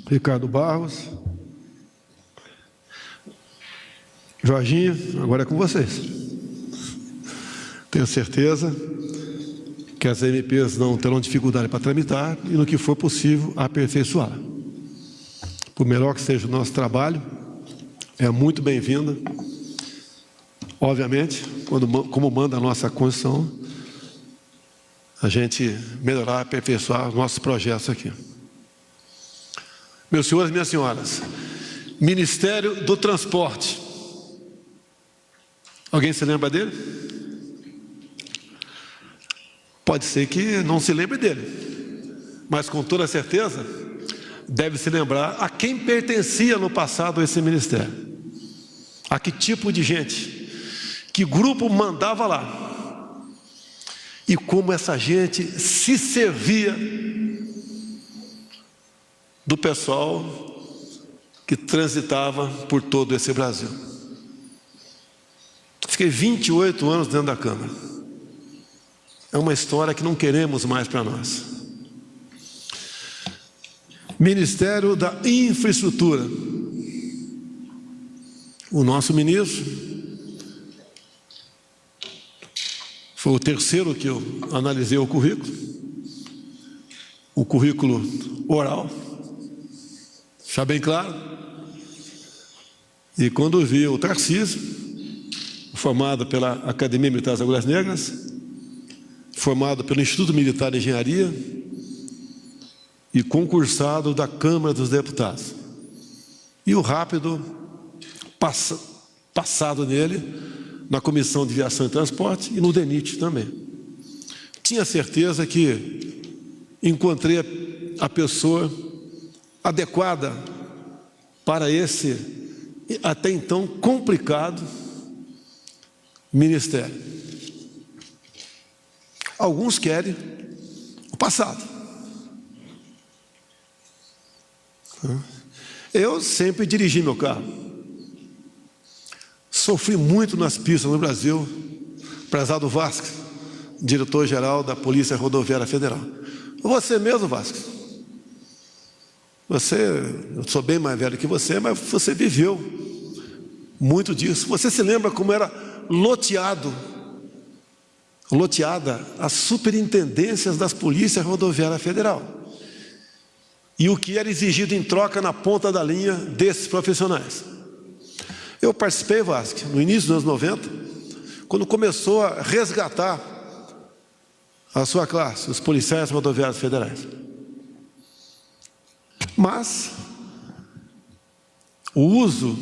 Ricardo Barros. Jorginho, agora é com vocês. Tenho certeza que as MPs não terão dificuldade para tramitar e, no que for possível, aperfeiçoar. Por melhor que seja o nosso trabalho, é muito bem-vinda. Obviamente, como manda a nossa Constituição, a gente melhorar, aperfeiçoar os nossos projetos aqui. Meus senhores e minhas senhoras, Ministério do Transporte. Alguém se lembra dele? Pode ser que não se lembre dele, mas com toda certeza deve se lembrar a quem pertencia no passado esse ministério, a que tipo de gente, que grupo mandava lá e como essa gente se servia do pessoal que transitava por todo esse Brasil. Fiquei 28 anos dentro da Câmara. É uma história que não queremos mais para nós. Ministério da Infraestrutura. O nosso ministro foi o terceiro que eu analisei o currículo oral, está bem claro. E quando vi o Tarcísio, formado pela Academia Militar das Agulhas Negras, formado pelo Instituto Militar de Engenharia e concursado da Câmara dos Deputados. E o rápido passado nele na Comissão de Viação e Transporte e no DENIT também. Tinha certeza que encontrei a pessoa adequada para esse, até então, complicado ministério. Alguns querem o passado. Eu sempre dirigi meu carro. Sofri muito nas pistas no Brasil. Prezado Vasques, diretor-geral da Polícia Rodoviária Federal. Você mesmo, Vasques. Eu sou bem mais velho que você, mas você viveu muito disso. Você se lembra como era loteada as superintendências das Polícias Rodoviárias Federal. E o que era exigido em troca na ponta da linha desses profissionais. Eu participei, Vasque, no início dos anos 90, quando começou a resgatar a sua classe, os policiais rodoviários federais. Mas o uso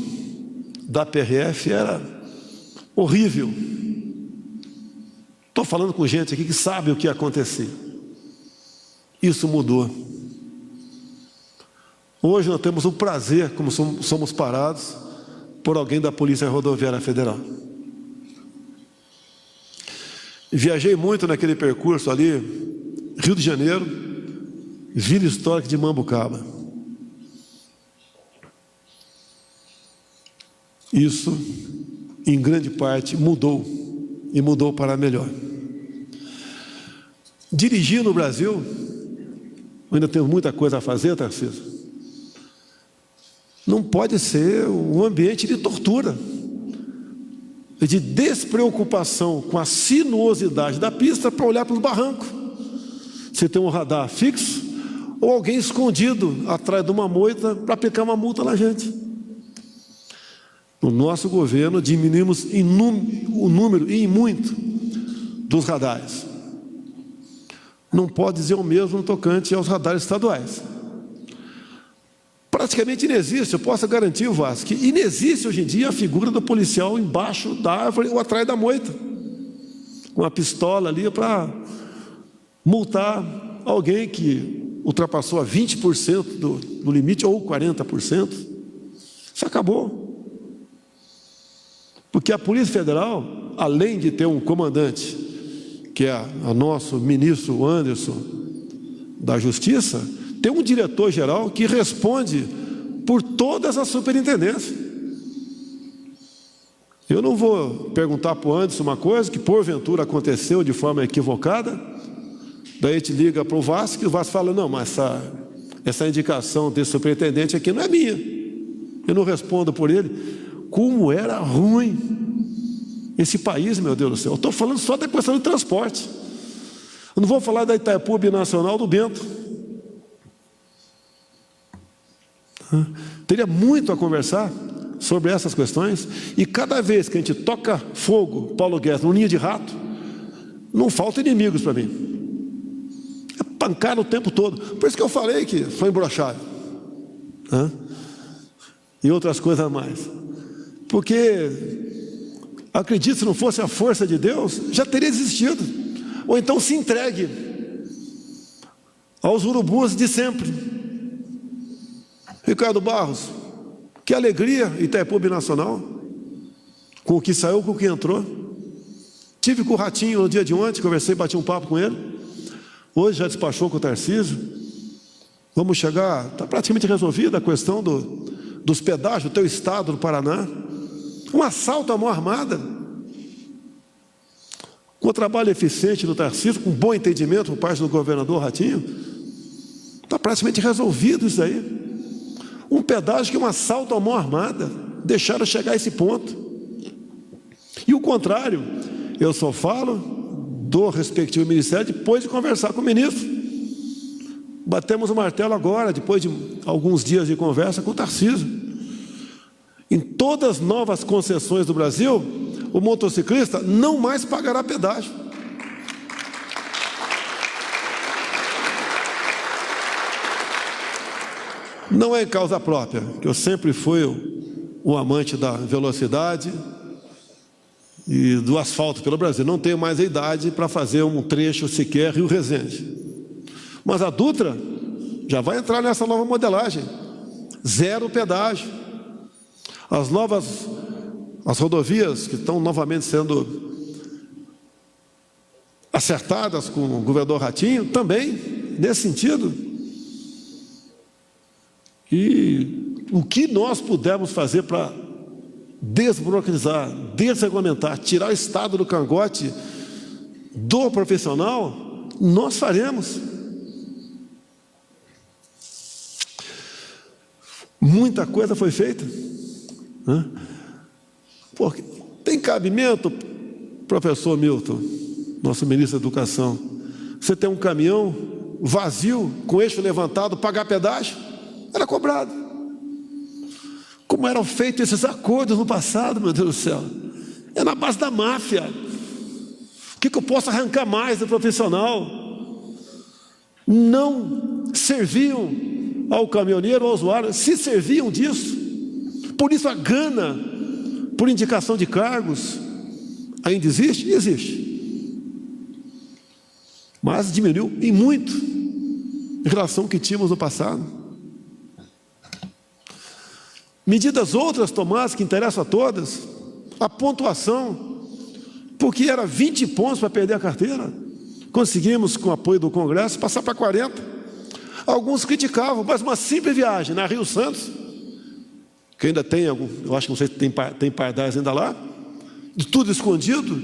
da PRF era horrível. Estou falando com gente aqui que sabe o que acontecia. Isso mudou. Hoje nós temos o prazer, como somos parados por alguém da Polícia Rodoviária Federal. Viajei muito naquele percurso ali, Rio de Janeiro, Vila Histórica de Mambucaba. Isso, em grande parte, mudou, e mudou para melhor. Dirigir no Brasil, ainda temos muita coisa a fazer, Tarcísio. Não pode ser um ambiente de tortura, de despreocupação com a sinuosidade da pista para olhar para os barrancos. Você tem um radar fixo ou alguém escondido atrás de uma moita para aplicar uma multa na gente. No nosso governo, diminuímos o número, e em muito, dos radares. Não pode dizer o mesmo no tocante aos radares estaduais. Praticamente inexiste, eu posso garantir, Vasco, que inexiste hoje em dia a figura do policial embaixo da árvore ou atrás da moita, com a pistola ali para multar alguém que ultrapassou a 20% do limite ou 40%. Isso acabou. Porque a Polícia Federal, além de ter um comandante, que é o nosso ministro Anderson da Justiça, tem um diretor-geral que responde por todas as superintendências. Eu não vou perguntar para o Anderson uma coisa que porventura aconteceu de forma equivocada, daí a gente liga para o Vasco e o Vasco fala, não, mas essa indicação desse superintendente aqui não é minha. Eu não respondo por ele. Como era ruim esse país, meu Deus do céu. Eu estou falando só da questão de transporte. Eu não vou falar da Itaipu Binacional do Bento. Teria muito a conversar sobre essas questões. E cada vez que a gente toca fogo, Paulo Guedes, num ninho de rato, não faltam inimigos para mim. É pancada o tempo todo. Por isso que eu falei que foi embroxado. E outras coisas mais. Porque, acredito, se não fosse a força de Deus, já teria desistido. Ou então se entregue aos urubus de sempre. Ricardo Barros, que alegria Itaipu Binacional, com o que saiu, com o que entrou. Tive com o Ratinho no dia de ontem, conversei, bati um papo com ele. Hoje já despachou com o Tarcísio. Vamos chegar, está praticamente resolvida a questão dos pedágios do teu estado, do Paraná. Um assalto à mão armada. Com o trabalho eficiente do Tarcísio, com bom entendimento por parte do governador Ratinho, está praticamente resolvido isso aí. Um pedágio que é um assalto à mão armada. Deixaram chegar a esse ponto. E o contrário, eu só falo do respectivo ministério depois de conversar com o ministro. Batemos o martelo agora, depois de alguns dias de conversa com o Tarcísio. Em todas as novas concessões do Brasil, o motociclista não mais pagará pedágio. Não é em causa própria, que eu sempre fui um amante da velocidade e do asfalto pelo Brasil. Não tenho mais a idade para fazer um trecho sequer Rio Resende. Mas a Dutra já vai entrar nessa nova modelagem. 0 pedágio. As rodovias que estão novamente sendo acertadas com o governador Ratinho, também nesse sentido. E o que nós pudermos fazer para desburocratizar, desregulamentar, tirar o Estado do cangote do profissional, nós faremos. Muita coisa foi feita. Porque tem cabimento, professor Milton, nosso ministro da Educação, você tem um caminhão vazio, com eixo levantado, pagar pedágio? Era cobrado. Como eram feitos esses acordos no passado, meu Deus do céu? É na base da máfia. O que eu posso arrancar mais do profissional? Não serviam ao caminhoneiro, ao usuário, se serviam disso. Por isso a gana por indicação de cargos ainda existe? Existe. Mas diminuiu em muito em relação ao que tínhamos no passado. Medidas outras tomadas que interessam a todas, a pontuação, porque era 20 pontos para perder a carteira. Conseguimos, com o apoio do Congresso, passar para 40. Alguns criticavam, mas uma simples viagem na Rio Santos, que ainda tem algum, eu acho que não sei se tem pardais ainda lá, de tudo escondido,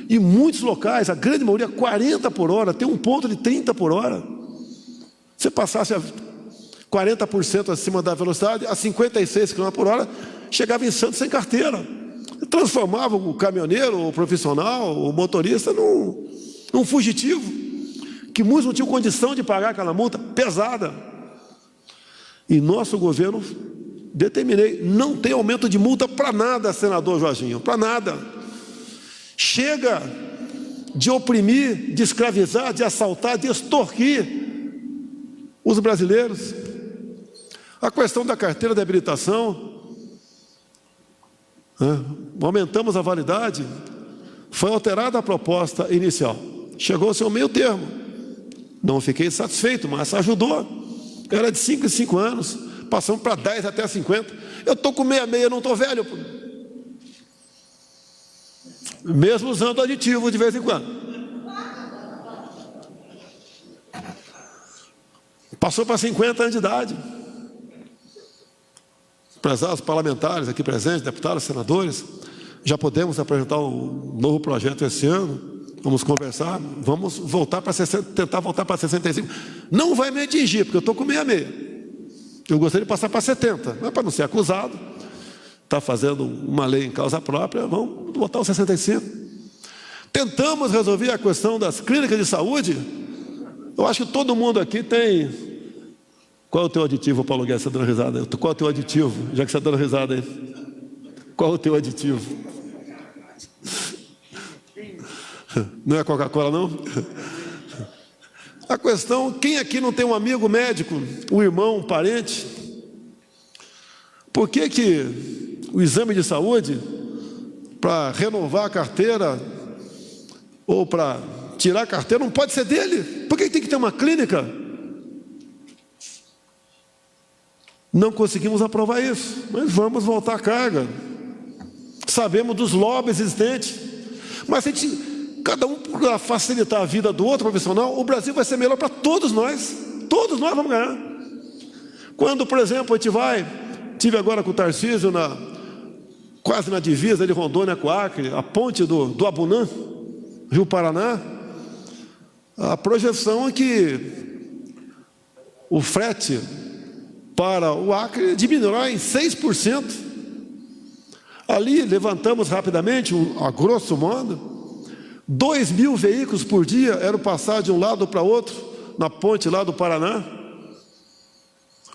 e muitos locais, a grande maioria, 40 por hora, tem um ponto de 30 por hora. Se passasse a 40% acima da velocidade, a 56 km por hora, chegava em Santos sem carteira. Transformava o caminhoneiro, o profissional, o motorista num fugitivo, que muitos não tinham condição de pagar aquela multa pesada. E nosso governo, determinei, não tem aumento de multa para nada, senador Jorginho, para nada. Chega de oprimir, de escravizar, de assaltar, de extorquir os brasileiros. A questão da carteira de habilitação, aumentamos a validade, foi alterada a proposta inicial. Chegou-se ao meio termo. Não fiquei satisfeito, mas ajudou. Era de 5 em 5 anos, passamos para 10 até 50. Eu estou com 66, não estou velho. Mesmo usando aditivo de vez em quando. Passou para 50 anos de idade. Prezados parlamentares aqui presentes, deputados, senadores, já podemos apresentar um novo projeto esse ano. Vamos conversar, vamos voltar para 60, tentar voltar para 65. Não vai me atingir, porque eu estou com 66. Eu gostaria de passar para 70, mas para não ser acusado, está fazendo uma lei em causa própria, vamos botar os 65. Tentamos resolver a questão das clínicas de saúde. Eu acho que todo mundo aqui tem... Qual é o teu aditivo, Paulo Guedes? Você está dando risada? Qual é o teu aditivo? Já que você está dando risada aí. Qual é o teu aditivo? Não é Coca-Cola, não? A questão, quem aqui não tem um amigo médico, um irmão, um parente? Por que que o exame de saúde, para renovar a carteira ou para tirar a carteira, não pode ser dele? Por que tem que ter uma clínica? Não conseguimos aprovar isso, mas vamos voltar à carga. Sabemos dos lobbies existentes, mas a gente... Cada um para facilitar a vida do outro profissional, o Brasil vai ser melhor para todos nós vamos ganhar. Quando, por exemplo, a gente tive agora com o Tarcísio, quase na divisa de Rondônia com o Acre, a ponte do Abunã, Rio Paraná, a projeção é que o frete para o Acre diminuirá em 6%. Ali levantamos rapidamente, a grosso modo, 2.000 veículos por dia eram passar de um lado para outro, na ponte lá do Paraná.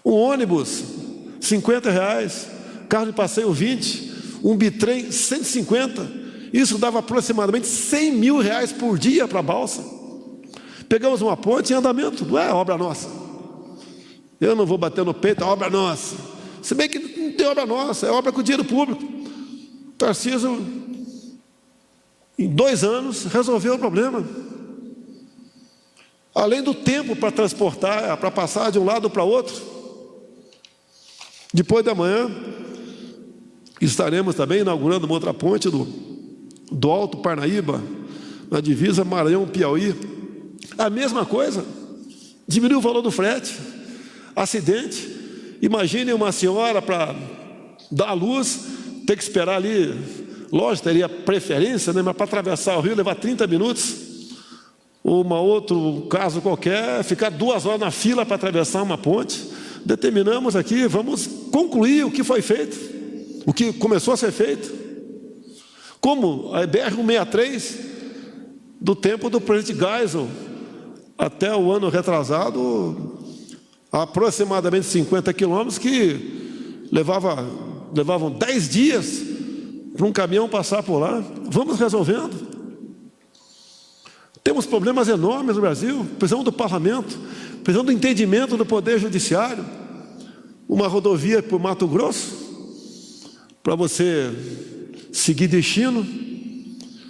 Um ônibus, R$50, carro de passeio 20, um bitrem 150. Isso dava aproximadamente R$100 mil por dia para a balsa. Pegamos uma ponte em andamento, não é obra nossa. Eu não vou bater no peito, é obra nossa. Se bem que não tem obra nossa, é obra com dinheiro público. Tarcísio, em 2 anos, resolveu o problema. Além do tempo para transportar, para passar de um lado para o outro. Depois da manhã, estaremos também inaugurando uma outra ponte do Alto Parnaíba, na divisa Maranhão-Piauí. A mesma coisa, diminuiu o valor do frete. Acidente, imagine uma senhora para dar à luz, ter que esperar ali... Lógico, teria preferência, né? Mas para atravessar o rio, levar 30 minutos. Outro caso qualquer, ficar 2 horas na fila para atravessar uma ponte. Determinamos aqui, vamos concluir o que foi feito, o que começou a ser feito. Como a BR-163, do tempo do presidente Geisel, até o ano retrasado, aproximadamente 50 quilômetros, que levavam 10 dias para um caminhão passar por lá. Vamos resolvendo. Temos problemas enormes no Brasil, precisamos do parlamento, precisamos do entendimento do Poder Judiciário. Uma rodovia por Mato Grosso, para você seguir destino,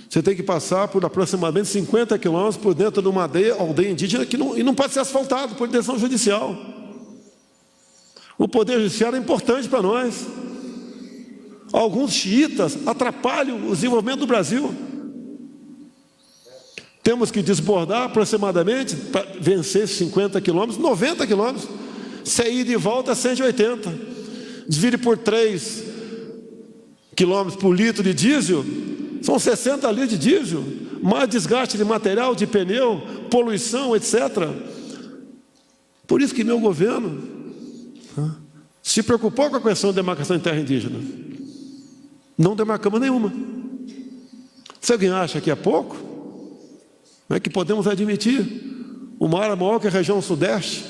você tem que passar por aproximadamente 50 quilômetros por dentro de uma aldeia indígena e não pode ser asfaltado por decisão judicial. O Poder Judiciário é importante para nós. Alguns xiitas atrapalham o desenvolvimento do Brasil. Temos que desbordar aproximadamente, para vencer 50 quilômetros, 90 quilômetros. Se ir de volta, 180. Divide por 3 quilômetros por litro de diesel, são 60 litros de diesel. Mais desgaste de material, de pneu, poluição, etc. Por isso que meu governo se preocupou com a questão da demarcação de terra indígena. Não demarcamos nenhuma. Se alguém acha que é pouco, é que podemos admitir. Uma área maior que a região sudeste,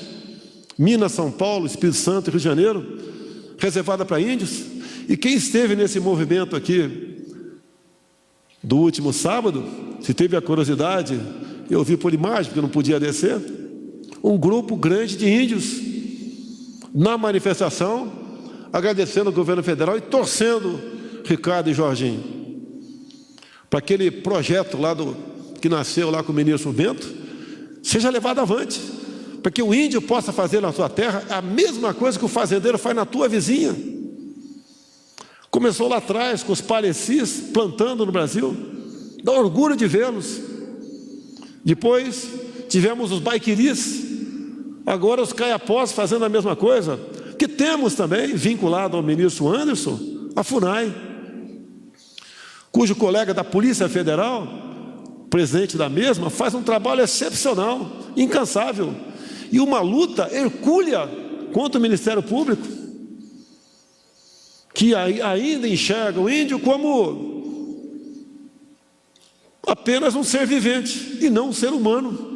Minas, São Paulo, Espírito Santo e Rio de Janeiro, reservada para índios. E quem esteve nesse movimento aqui do último sábado, se teve a curiosidade, eu vi por imagem, porque não podia descer, um grupo grande de índios na manifestação, agradecendo ao governo federal e torcendo Ricardo e Jorginho, para aquele projeto lá que nasceu lá com o ministro Bento, seja levado avante, para que o índio possa fazer na sua terra a mesma coisa que o fazendeiro faz na tua vizinha. Começou lá atrás com os parecis plantando no Brasil, dá orgulho de vê-los. Depois tivemos os baiquiris, agora os caiapós fazendo a mesma coisa, que temos também, vinculado ao ministro Anderson, a FUNAI, cujo colega da Polícia Federal, presidente da mesma, faz um trabalho excepcional, incansável, e uma luta hercúlea quanto o Ministério Público, que ainda enxerga o índio como apenas um ser vivente e não um ser humano.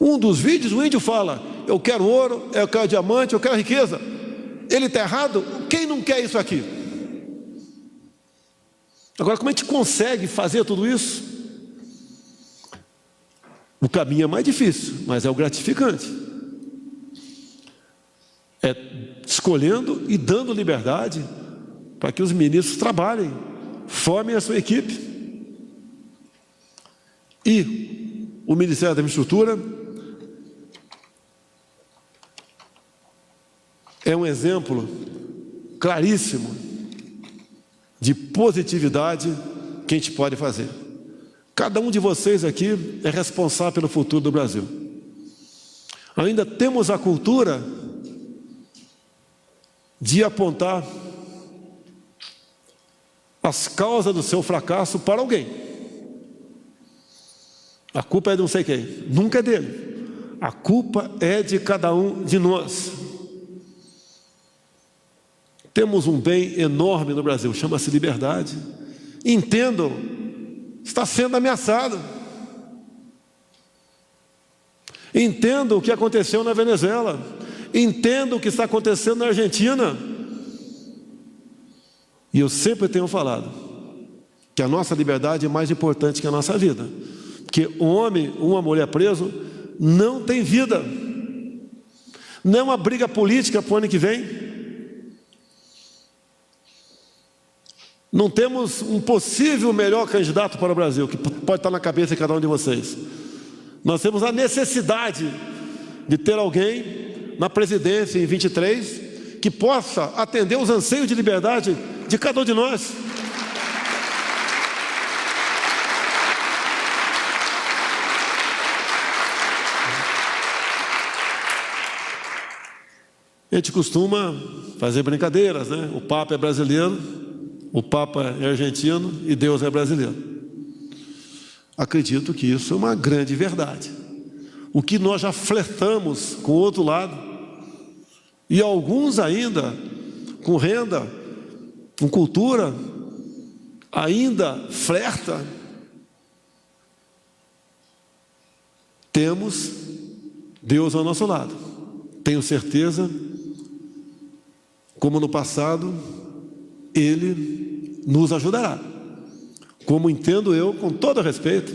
Um dos vídeos, o índio fala: eu quero ouro, eu quero diamante, eu quero riqueza. Ele está errado? Quem não quer isso aqui? Agora, como a gente consegue fazer tudo isso? O caminho é mais difícil, mas é o gratificante. É escolhendo e dando liberdade para que os ministros trabalhem, formem a sua equipe. E o Ministério da Infraestrutura é um exemplo claríssimo de positividade que a gente pode fazer. Cada um de vocês aqui é responsável pelo futuro do Brasil. Ainda temos a cultura de apontar as causas do seu fracasso para alguém. A culpa é de não sei quem, nunca é dele. A culpa é de cada um de nós. Temos um bem enorme no Brasil, chama-se liberdade. Entendam, está sendo ameaçado. Entendam o que aconteceu na Venezuela. Entendam o que está acontecendo na Argentina. E eu sempre tenho falado que a nossa liberdade é mais importante que a nossa vida. Porque um homem, uma mulher preso não tem vida. Não é uma briga política para o ano que vem. Não temos um possível melhor candidato para o Brasil, que pode estar na cabeça de cada um de vocês. Nós temos a necessidade de ter alguém na presidência em 23 que possa atender os anseios de liberdade de cada um de nós. A gente costuma fazer brincadeiras, né? O Papa é brasileiro, o Papa é argentino e Deus é brasileiro. Acredito que isso é uma grande verdade. O que nós já flertamos com o outro lado, e alguns ainda com renda, com cultura, ainda flerta. Temos Deus ao nosso lado. Tenho certeza, como no passado, Ele nos ajudará. Como entendo eu, com todo respeito,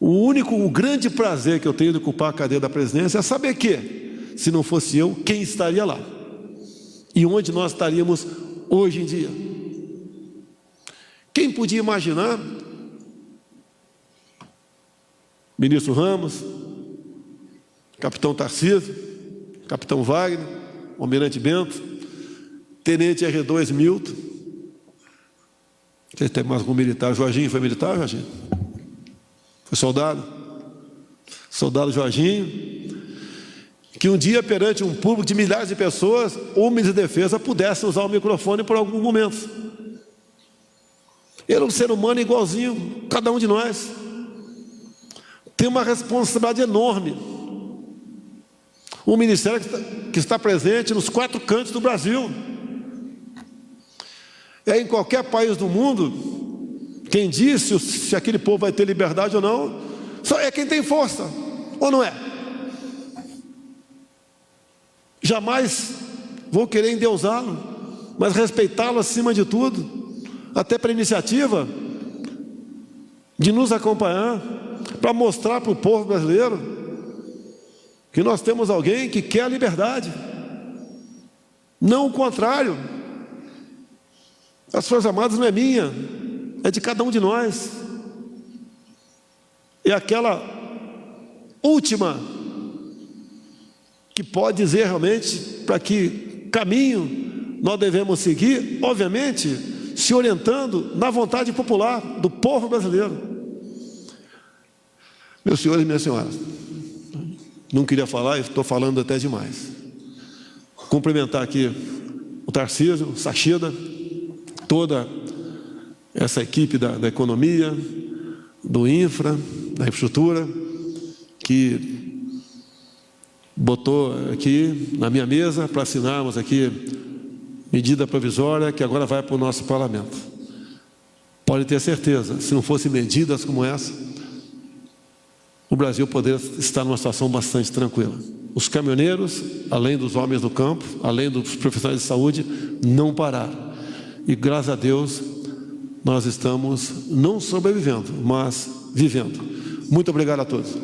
o grande prazer que eu tenho de ocupar a cadeira da presidência é saber que, se não fosse eu, quem estaria lá? E onde nós estaríamos hoje em dia? Quem podia imaginar? Ministro Ramos, Capitão Tarcísio, Capitão Wagner, Almirante Bento, Tenente R2 Milton. Vocês têm mais algum militar? Jorginho foi militar, Jorginho? Foi soldado? Soldado Jorginho. Que um dia, perante um público de milhares de pessoas, homens de defesa pudessem usar o microfone por algum momento. Ele é um ser humano igualzinho, cada um de nós. Tem uma responsabilidade enorme. Um ministério que está presente nos 4 cantos do Brasil. Em qualquer país do mundo, quem disse se aquele povo vai ter liberdade ou não, só é quem tem força, ou não é? Jamais vou querer endeusá-lo, mas respeitá-lo acima de tudo, até para a iniciativa de nos acompanhar, para mostrar para o povo brasileiro que nós temos alguém que quer a liberdade, não o contrário. As Forças Armadas não é minha, é de cada um de nós. É aquela última que pode dizer realmente para que caminho nós devemos seguir, obviamente, se orientando na vontade popular do povo brasileiro. Meus senhores e minhas senhoras, não queria falar, estou falando até demais. Cumprimentar aqui o Tarcísio, o Sachida, toda essa equipe da economia, do infra, da infraestrutura, que botou aqui na minha mesa para assinarmos aqui medida provisória que agora vai para o nosso parlamento. Pode ter certeza, se não fossem medidas como essa, o Brasil poderia estar numa situação bastante tranquila. Os caminhoneiros, além dos homens do campo, além dos profissionais de saúde, não pararam. E graças a Deus, nós estamos não sobrevivendo, mas vivendo. Muito obrigado a todos.